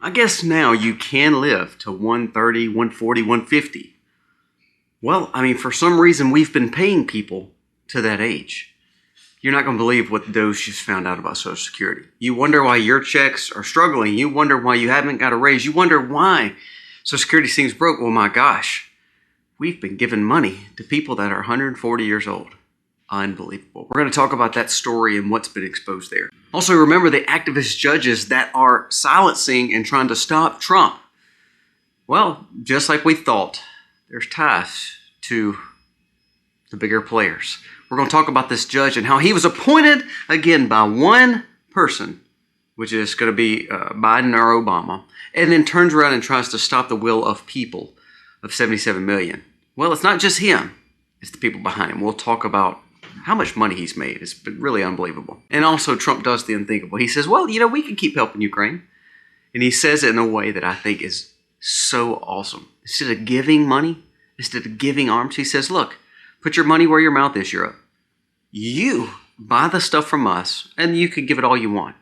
I guess now you can live to 130, 140, 150. Well, I mean, for some reason, we've been paying people to that age. You're not going to believe what those just found out about Social Security. You wonder why your checks are struggling. You wonder why you haven't got a raise. You wonder why Social Security seems broke. Well, my gosh, we've been giving money to people that are 140 years old. Unbelievable. We're going to talk about that story and what's been exposed there. Also, remember the activist judges that are silencing and trying to stop Trump. Well, just like we thought, there's ties to the bigger players. We're going to talk about this judge and how he was appointed, again, by one person, which is going to be Biden or Obama, and then turns around and tries to stop the will of people of 77 million. Well, it's not just him. It's the people behind him. We'll talk about how much money he's made. It's been really unbelievable. And also, Trump does the unthinkable. He says, well, we can keep helping Ukraine. And he says it in a way that I think is so awesome. Instead of giving money, instead of giving arms, he says, look, put your money where your mouth is, Europe. You buy the stuff from us, and you can give it all you want.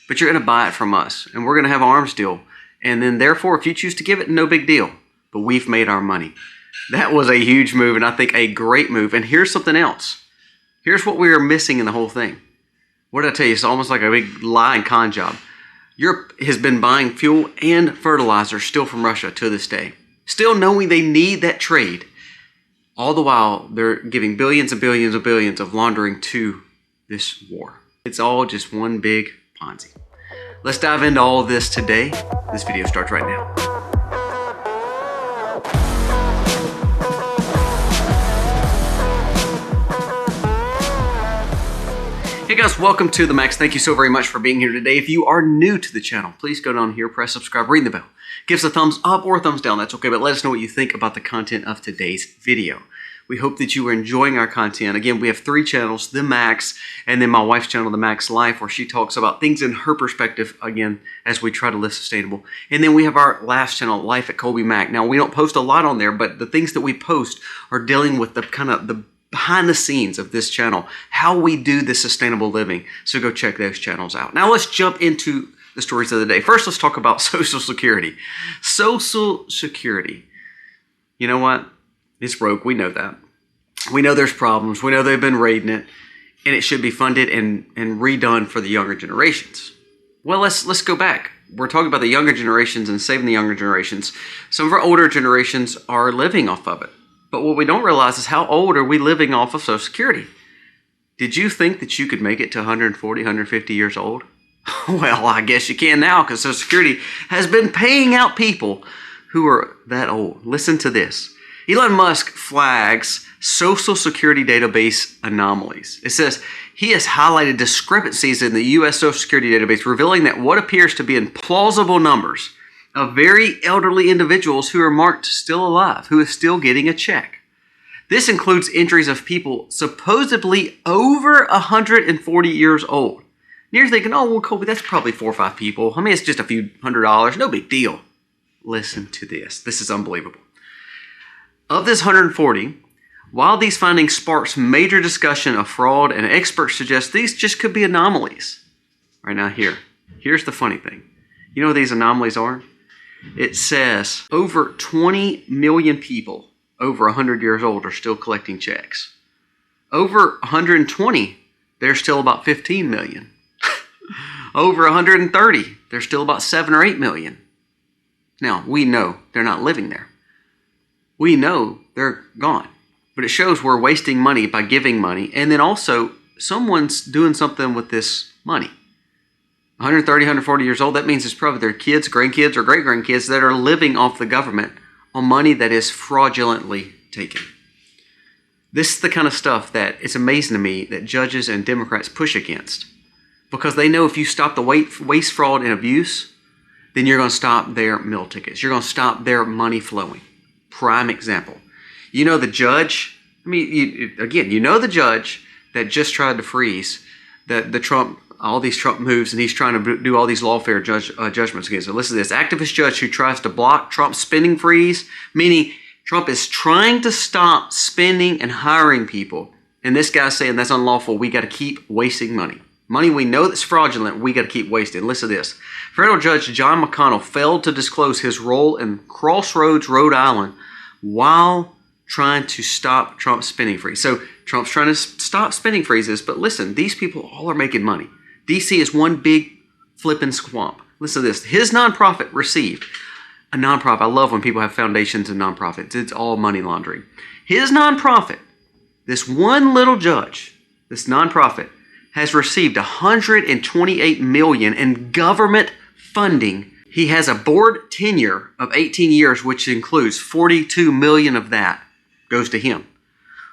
But you're going to buy it from us, and we're going to have an arms deal. And then, therefore, if you choose to give it, no big deal. But we've made our money. That was a huge move, and I think a great move. And here's something else. Here's what we are missing in the whole thing. What did I tell you? It's almost like a big lie and con job. Europe has been buying fuel and fertilizer still from Russia to this day. Still knowing they need that trade. All the while, they're giving billions and billions and billions of laundering to this war. It's all just one big Ponzi. Let's dive into all of this today. This video starts right now. Hey guys, welcome to The Max. Thank you so very much for being here today. If you are new to the channel, please go down here, press subscribe, ring the bell. Give us a thumbs up or a thumbs down, that's okay, but let us know what you think about the content of today's video. We hope that you are enjoying our content. Again, we have 3 channels, The Max, and then my wife's channel, The Max Life, where she talks about things in her perspective, again, as we try to live sustainable. And then we have our last channel, Life at Colby Mac. Now, we don't post a lot on there, but the things that we post are dealing with the kind of the behind the scenes of this channel, how we do this sustainable living. So go check those channels out. Now let's jump into the stories of the day. First, let's talk about Social Security. Social Security. You know what? It's broke. We know that. We know there's problems. We know they've been raiding it, and it should be funded and redone for the younger generations. Well, let's go back. We're talking about the younger generations and saving the younger generations. Some of our older generations are living off of it. But what we don't realize is how old are we living off of Social Security? Did you think that you could make it to 140, 150 years old? Well, I guess you can now because Social Security has been paying out people who are that old. Listen to this. Elon Musk flags Social Security database anomalies. It says he has highlighted discrepancies in the U.S. Social Security database, revealing that what appears to be implausible numbers of very elderly individuals who are marked still alive, who is still getting a check. This includes entries of people supposedly over 140 years old. And you're thinking, oh, well, Colby, that's probably 4 or 5 people. I mean, it's just a few $100s, no big deal. Listen to this. This is unbelievable. Of this 140, while these findings sparks major discussion of fraud, and experts suggest these just could be anomalies. Right now, here's the funny thing. You know what these anomalies are? It says over 20 million people over 100 years old are still collecting checks. Over 120, there's still about 15 million. Over 130, there's still about 7 or 8 million. Now, we know they're not living there. We know they're gone. But it shows we're wasting money by giving money. And then also, someone's doing something with this money. 130, 140 years old, that means it's probably their kids, grandkids, or great-grandkids that are living off the government on money that is fraudulently taken. This is the kind of stuff that it's amazing to me that judges and Democrats push against. Because they know if you stop the waste, fraud, and abuse, then you're going to stop their meal tickets. You're going to stop their money flowing. Prime example. You know the judge, you know the judge that just tried to freeze the Trump, all these Trump moves, and he's trying to do all these lawfare judgments against it. Listen to this. Activist judge who tries to block Trump's spending freeze, meaning Trump is trying to stop spending and hiring people. And this guy's saying that's unlawful. We got to keep wasting money. Money we know that's fraudulent, we got to keep wasting. Listen to this. Federal Judge John McConnell failed to disclose his role in Crossroads, Rhode Island, while trying to stop Trump's spending freeze. So Trump's trying to stop spending freezes, but listen, these people all are making money. DC is one big flipping swamp. Listen to this. His nonprofit received a nonprofit. I love when people have foundations and nonprofits. It's all money laundering. His nonprofit, this one little judge, this nonprofit, has received $128 million in government funding. He has a board tenure of 18 years, which includes $42 million of that goes to him.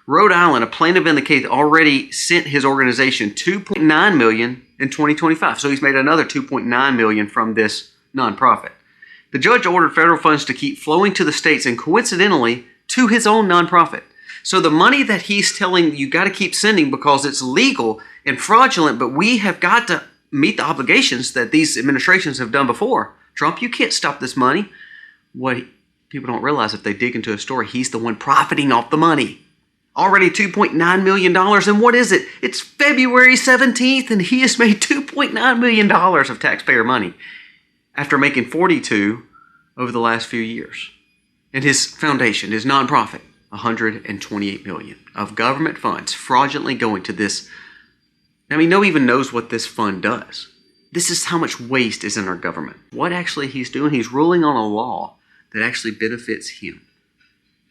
Rhode Island, a plaintiff in the case, already sent his organization $2.9 million in 2025. So he's made another $2.9 million from this nonprofit. The judge ordered federal funds to keep flowing to the states and coincidentally to his own nonprofit. So the money that he's telling you got to keep sending because it's legal and fraudulent, but we have got to meet the obligations that these administrations have done before. Trump, you can't stop this money. What people don't realize, if they dig into his story, he's the one profiting off the money. Already $2.9 million. And what is it? It's February 17th, and he has made $2.9 million of taxpayer money after making 42 over the last few years. And his foundation, his nonprofit, $128 million of government funds fraudulently going to this. I mean, nobody even knows what this fund does. This is how much waste is in our government. What actually he's doing, he's ruling on a law that actually benefits him.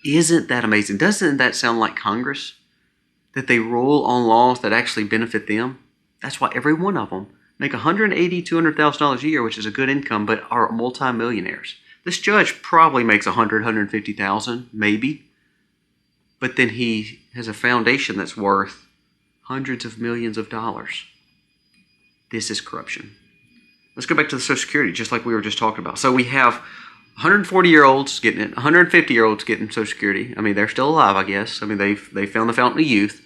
Isn't that amazing? Doesn't that sound like Congress? That they rule on laws that actually benefit them? That's why every one of them make $180,000, $200,000 a year, which is a good income, but are multimillionaires. This judge probably makes $100,000, $150,000, maybe. But then he has a foundation that's worth hundreds of millions of dollars. This is corruption. Let's go back to the Social Security, just like we were just talking about. So we have 140-year-olds getting it, 150-year-olds getting Social Security. I mean, they're still alive, I guess. I mean, they found the fountain of youth.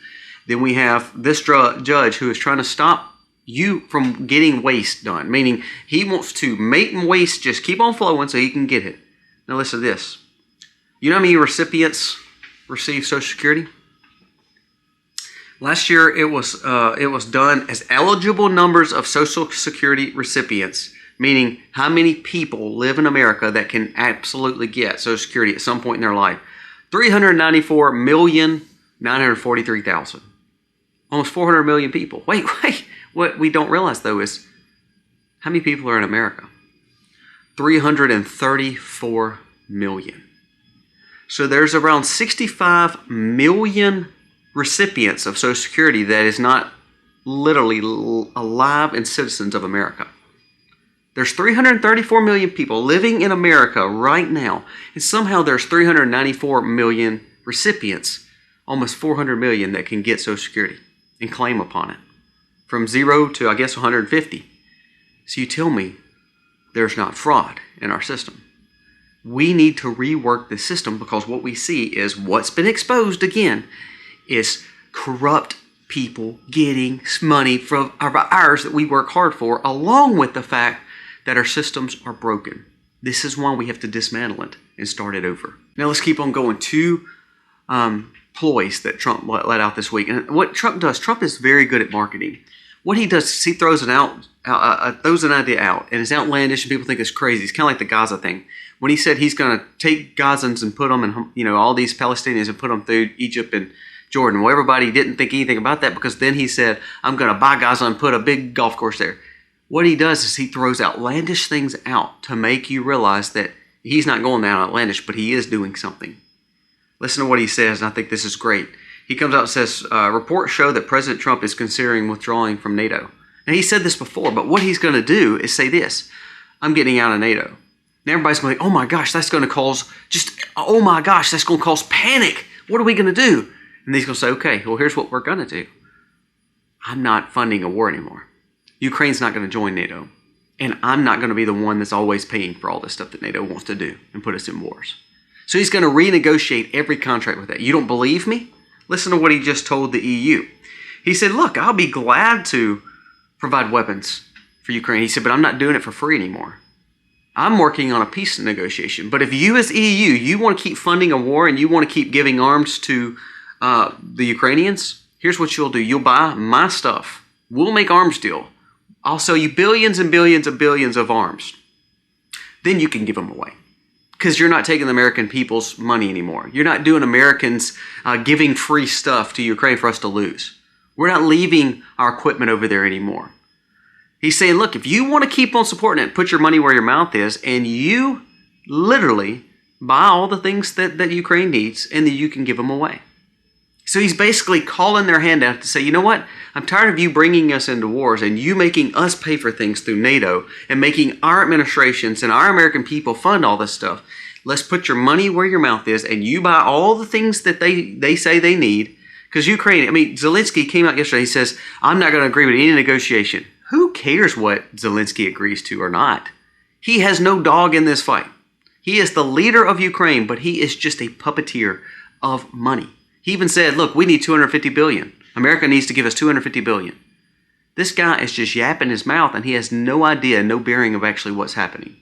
Then we have this judge who is trying to stop you from getting waste done, meaning he wants to make waste just keep on flowing so he can get it. Now listen to this. You know how many recipients receive Social Security? Last year, it was done as eligible numbers of Social Security recipients, meaning how many people live in America that can absolutely get Social Security at some point in their life. 394,943,000. Almost 400 million people. Wait. What we don't realize, though, is how many people are in America? 334 million. So there's around 65 million recipients of Social Security that is not literally alive and citizens of America. There's 334 million people living in America right now, and somehow there's 394 million recipients, almost 400 million that can get Social Security and claim upon it. From 0 to, I guess, 150. So you tell me there's not fraud in our system. We need to rework the system because what we see is what's been exposed again is corrupt people getting money from ours that we work hard for, along with the fact that our systems are broken. This is why we have to dismantle it and start it over. Now let's keep on going. Two ploys that Trump let out this week. And what Trump does, Trump is very good at marketing. What he does is he throws an idea out, and it's outlandish, and people think it's crazy. It's kind of like the Gaza thing. When he said he's going to take Gazans and put them in, all these Palestinians and put them through Egypt and Jordan. Well, everybody didn't think anything about that because then he said, I'm going to buy Gaza and put a big golf course there. What he does is he throws outlandish things out to make you realize that he's not going down outlandish, but he is doing something. Listen to what he says, and I think this is great. He comes out and says, reports show that President Trump is considering withdrawing from NATO. Now, he said this before, but what he's going to do is say this, I'm getting out of NATO. Now, everybody's going to be, oh my gosh, that's going to cause panic. What are we going to do? And he's going to say, okay, well, here's what we're going to do. I'm not funding a war anymore. Ukraine's not going to join NATO. And I'm not going to be the one that's always paying for all this stuff that NATO wants to do and put us in wars. So he's going to renegotiate every contract with that. You don't believe me? Listen to what he just told the EU. He said, look, I'll be glad to provide weapons for Ukraine. He said, but I'm not doing it for free anymore. I'm working on a peace negotiation. But if you as EU, you want to keep funding a war and you want to keep giving arms to the Ukrainians, here's what you'll do. You'll buy my stuff We'll make arms deal. I'll sell you billions and billions and billions of arms. Then you can give them away. Because you're not taking the American people's money anymore. You're not doing Americans giving free stuff to Ukraine for us to lose. We're not leaving our equipment over there anymore. He's saying, look, if you want to keep on supporting it, put your money where your mouth is, and you literally buy all the things that Ukraine needs, and then you can give them away. So he's basically calling their hand out to say, you know what? I'm tired of you bringing us into wars and you making us pay for things through NATO and making our administrations and our American people fund all this stuff. Let's put your money where your mouth is and you buy all the things that they say they need. Because Ukraine, Zelensky came out yesterday, he says, I'm not going to agree with any negotiation. Who cares what Zelensky agrees to or not? He has no dog in this fight. He is the leader of Ukraine, but he is just a puppeteer of money. He even said, look, we need $250 billion. America needs to give us $250 billion. This guy is just yapping his mouth and he has no idea, no bearing of actually what's happening.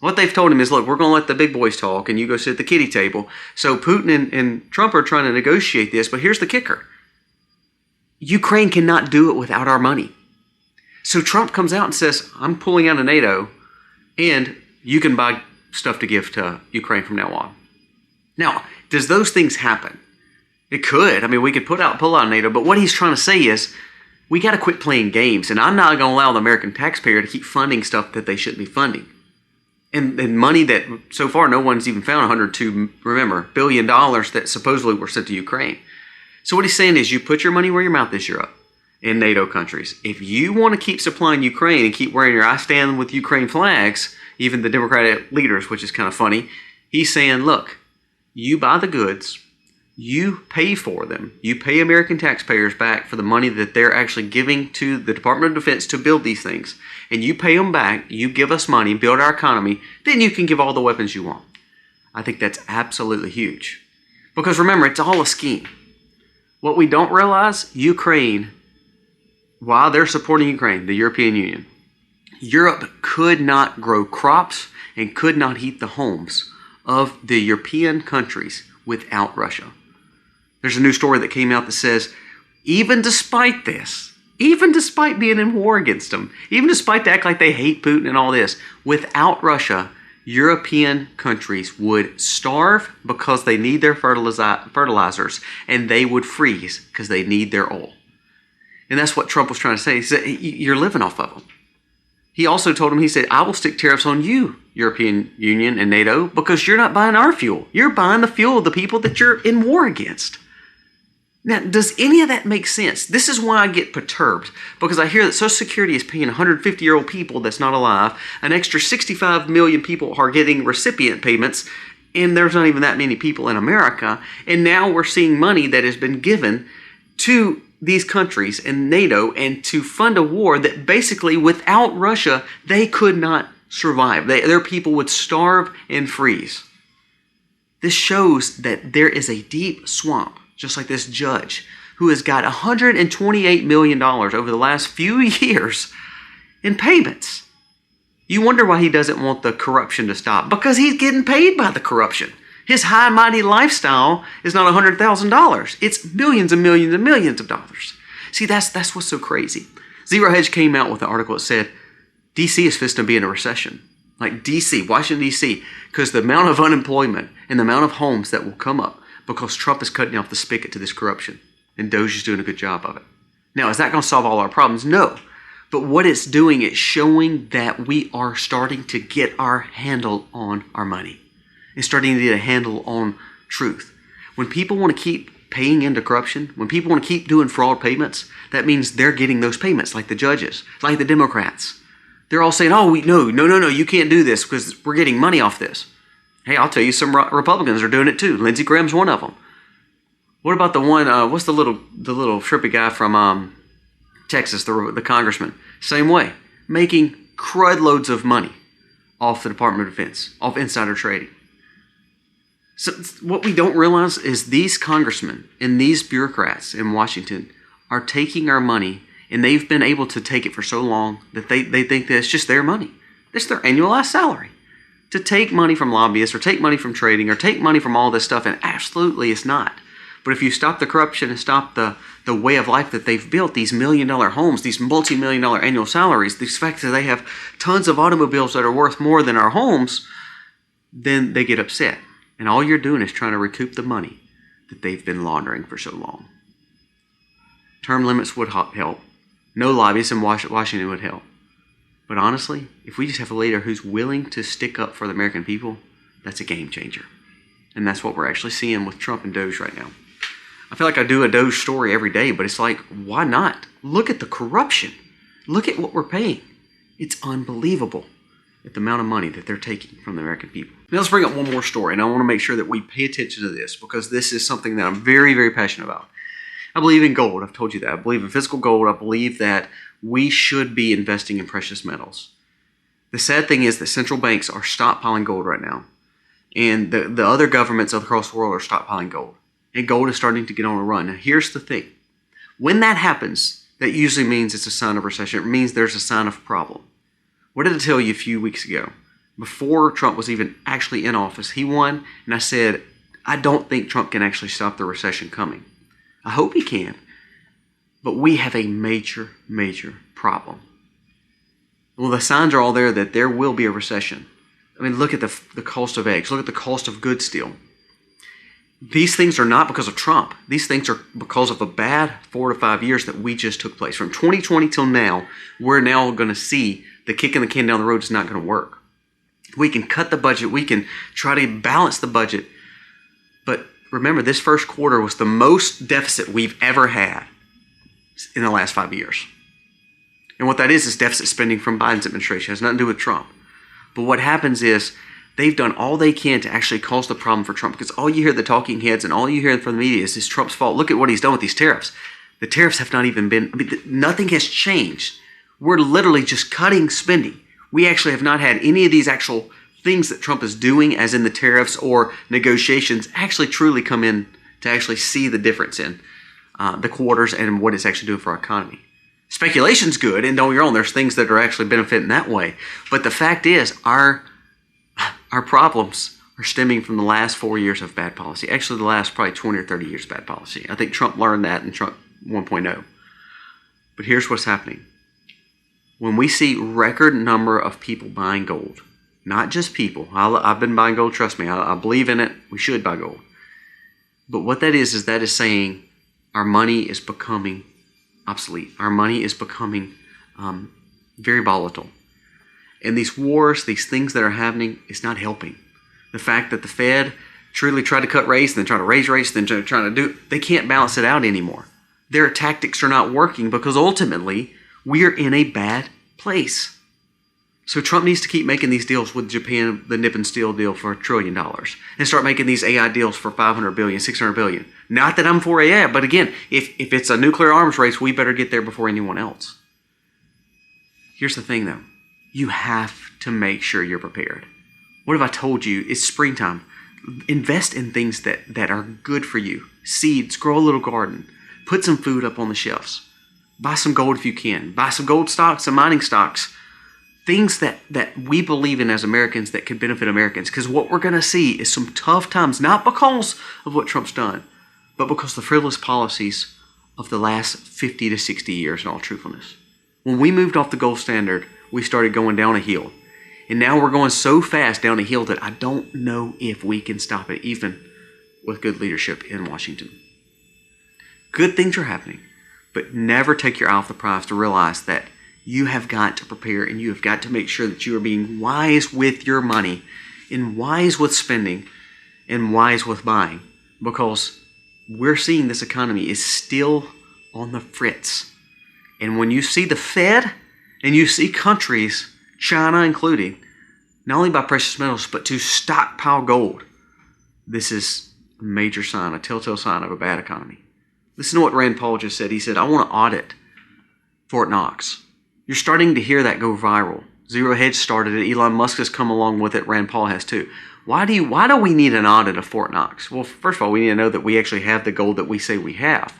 What they've told him is, look, we're going to let the big boys talk and you go sit at the kiddie table. So Putin and Trump are trying to negotiate this, but here's the kicker. Ukraine cannot do it without our money. So Trump comes out and says, I'm pulling out of NATO and you can buy stuff to give to Ukraine from now on. Now, does those things happen? It could. We could pull out NATO, but what he's trying to say is we got to quit playing games, and I'm not going to allow the American taxpayer to keep funding stuff that they shouldn't be funding. And money that so far no one's even found, $102 billion that supposedly were sent to Ukraine. So what he's saying is you put your money where your mouth is, Europe and NATO countries. If you want to keep supplying Ukraine and keep wearing your I stand with Ukraine flags, even the Democratic leaders, which is kind of funny, he's saying, look, you buy the goods, you pay for them. You pay American taxpayers back for the money that they're actually giving to the Department of Defense to build these things. And you pay them back, you give us money, build our economy, then you can give all the weapons you want. I think that's absolutely huge. Because remember, it's all a scheme. What we don't realize, Ukraine, while they're supporting Ukraine, the European Union, Europe could not grow crops and could not heat the homes of the European countries without Russia. There's a new story that came out that says, even despite this, even despite being in war against them, even despite to act like they hate Putin and all this, without Russia, European countries would starve because they need their fertilizers, and they would freeze because they need their oil. And that's what Trump was trying to say. He said, you're living off of them. He also told him, he said, I will stick tariffs on you, European Union and NATO, because you're not buying our fuel. You're buying the fuel of the people that you're in war against. Now, does any of that make sense? This is why I get perturbed, because I hear that Social Security is paying 150-year-old people that's not alive. An extra 65 million people are getting recipient payments, and there's not even that many people in America. And now we're seeing money that has been given to these countries and NATO and to fund a war that basically without Russia, they could not survive. Their people would starve and freeze. This shows that there is a deep swamp, just like this judge, who has got $128 million over the last few years in payments. You wonder why he doesn't want the corruption to stop. Because he's getting paid by the corruption. His high and mighty lifestyle is not $100,000. It's millions and millions and millions of dollars. See, that's what's so crazy. Zero Hedge came out with an article that said, D.C. is fixing to be in a recession. Like D.C., Washington, D.C., because the amount of unemployment and the amount of homes that will come up because Trump is cutting off the spigot to this corruption. And Doge is doing a good job of it. Now, is that going to solve all our problems? No. But what it's doing, it's showing that we are starting to get our handle on our money. And starting to get a handle on truth. When people want to keep paying into corruption, when people want to keep doing fraud payments, that means they're getting those payments, like the judges, like the Democrats. They're all saying, oh, no, you can't do this because we're getting money off this. Hey, I'll tell you, some Republicans are doing it too. Lindsey Graham's one of them. What about the one, what's the little trippy guy from Texas, the congressman? Same way, making crud loads of money off the Department of Defense, off insider trading. So what we don't realize is these congressmen and these bureaucrats in Washington are taking our money, and they've been able to take it for so long that they think that it's just their money. It's their annualized salary. To take money from lobbyists or take money from trading or take money from all this stuff, and absolutely it's not. But if you stop the corruption and stop the way of life that they've built, these million-dollar homes, these multi-million-dollar annual salaries, these facts that they have tons of automobiles that are worth more than our homes, then they get upset. And all you're doing is trying to recoup the money that they've been laundering for so long. Term limits would help. No lobbyists in Washington would help. But honestly, if we just have a leader who's willing to stick up for the American people, that's a game changer. And that's what we're actually seeing with Trump and Doge right now. I feel like I do a Doge story every day, but it's like, why not? Look at the corruption. Look at what we're paying. It's unbelievable at the amount of money that they're taking from the American people. Now let's bring up one more story, and I want to make sure that we pay attention to this because this is something that I'm very, very passionate about. I believe in gold. I've told you that. I believe in physical gold. I believe that we should be investing in precious metals. The sad thing is that central banks are stockpiling gold right now. And the other governments across the world are stockpiling gold. And gold is starting to get on a run. Now, here's the thing. When that happens, that usually means it's a sign of recession. It means there's a sign of problem. What did I tell you a few weeks ago? Before Trump was even actually in office, he won. And I said, I don't think Trump can actually stop the recession coming. I hope he can. But we have a major, major problem. Well, the signs are all there that there will be a recession. I mean, look at the cost of eggs. Look at the cost of goods still. These things are not because of Trump. These things are because of a bad 4 to 5 years that we just took place. From 2020 till now, we're now going to see the kicking the can down the road is not going to work. We can cut the budget. We can try to balance the budget. But remember, this first quarter was the most deficit we've ever had in the last 5 years. And what that is deficit spending from Biden's administration. It has nothing to do with Trump. But what happens is they've done all they can to actually cause the problem for Trump because all you hear the talking heads and all you hear from the media is Trump's fault. Look at what he's done with these tariffs. The tariffs have not even been, nothing has changed. We're literally just cutting spending. We actually have not had any of these actual things that Trump is doing, as in the tariffs or negotiations, actually truly come in to actually see the difference in the quarters and what it's actually doing for our economy. Speculation's good, and don't get me wrong, there's things that are actually benefiting that way. But the fact is, our problems are stemming from the last 4 years of bad policy. Actually, the last probably 20 or 30 years of bad policy. I think Trump learned that in Trump 1.0. But here's what's happening. When we see record number of people buying gold, not just people. I've been buying gold, trust me. I believe in it. We should buy gold. But what that is that is saying our money is becoming obsolete. Our money is becoming very volatile. And these wars, these things that are happening, is not helping. The fact that the Fed truly tried to cut rates, then try to raise rates, then trying to do, they can't balance it out anymore. Their tactics are not working because ultimately we are in a bad place. So Trump needs to keep making these deals with Japan, the Nippon Steel deal for $1 trillion, and start making these AI deals for $500 billion, $600 billion. Not that I'm for AI, but again, if it's a nuclear arms race, we better get there before anyone else. Here's the thing though. You have to make sure you're prepared. What have I told you? It's springtime. Invest in things that are good for you. Seeds, grow a little garden. Put some food up on the shelves. Buy some gold if you can. Buy some gold stocks, some mining stocks. Things that we believe in as Americans that could benefit Americans. Because what we're going to see is some tough times, not because of what Trump's done, but because of the frivolous policies of the last 50 to 60 years in all truthfulness. When we moved off the gold standard, we started going down a hill. And now we're going so fast down a hill that I don't know if we can stop it, even with good leadership in Washington. Good things are happening, but never take your eye off the prize to realize that you have got to prepare and you have got to make sure that you are being wise with your money and wise with spending and wise with buying, because we're seeing this economy is still on the fritz. And when you see the Fed and you see countries, China including, not only buy precious metals, but to stockpile gold, this is a major sign, a telltale sign of a bad economy. Listen to what Rand Paul just said. He said, I want to audit Fort Knox. You're starting to hear that go viral. Zero Hedge started it. Elon Musk has come along with it. Rand Paul has too. Why do we need an audit of Fort Knox? Well, first of all, we need to know that we actually have the gold that we say we have.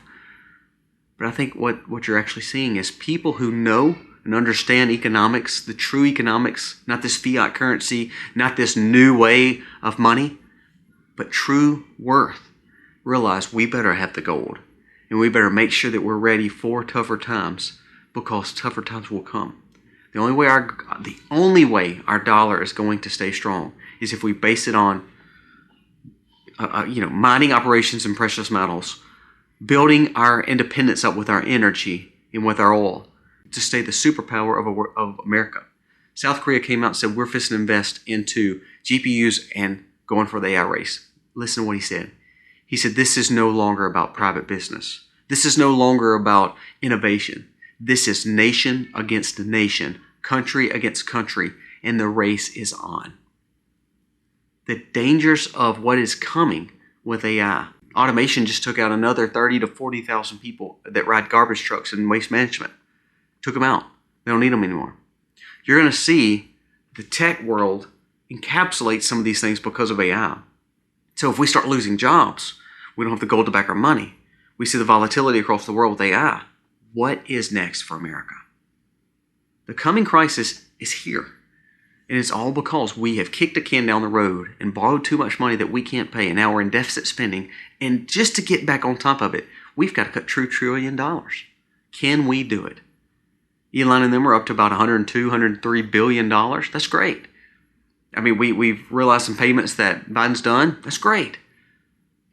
But I think what you're actually seeing is people who know and understand economics, the true economics, not this fiat currency, not this new way of money, but true worth. realize we better have the gold. And we better make sure that we're ready for tougher times, because tougher times will come. The only way our dollar is going to stay strong is if we base it on mining operations and precious metals, building our independence up with our energy and with our oil to stay the superpower of America. South Korea came out and said, we're fixing to invest into GPUs and going for the AI race. Listen to what he said. He said, this is no longer about private business. This is no longer about innovation. This is nation against nation, country against country, and the race is on. The dangers of what is coming with AI. Automation just took out another 30 to 40,000 people that ride garbage trucks and waste management. Took them out. They don't need them anymore. You're going to see the tech world encapsulate some of these things because of AI. So if we start losing jobs, we don't have the gold to back our money. We see the volatility across the world with AI. What is next for America? The coming crisis is here. And it's all because we have kicked a can down the road and borrowed too much money that we can't pay. And now we're in deficit spending. And just to get back on top of it, we've got to cut $2 trillion. Can we do it? Elon and them are up to about $102, $103 billion. That's great. I mean, we've realized some payments that Biden's done. That's great.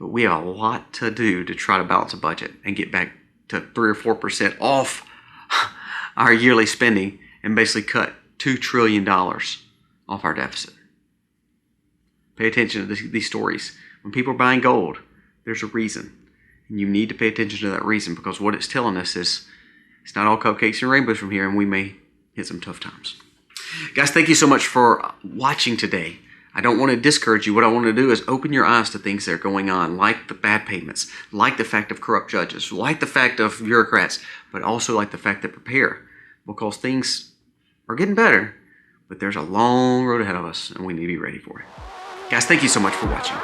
But we have a lot to do to try to balance a budget and get back to 3 or 4% off our yearly spending and basically cut $2 trillion off our deficit. Pay attention to these stories. When people are buying gold, there's a reason. And you need to pay attention to that reason, because what it's telling us is it's not all cupcakes and rainbows from here, and we may hit some tough times. Guys, thank you so much for watching today. I don't want to discourage you. What I want to do is open your eyes to things that are going on, like the bad payments, like the fact of corrupt judges, like the fact of bureaucrats, but also like the fact that prepare, because things are getting better, but there's a long road ahead of us, and we need to be ready for it. Guys, thank you so much for watching.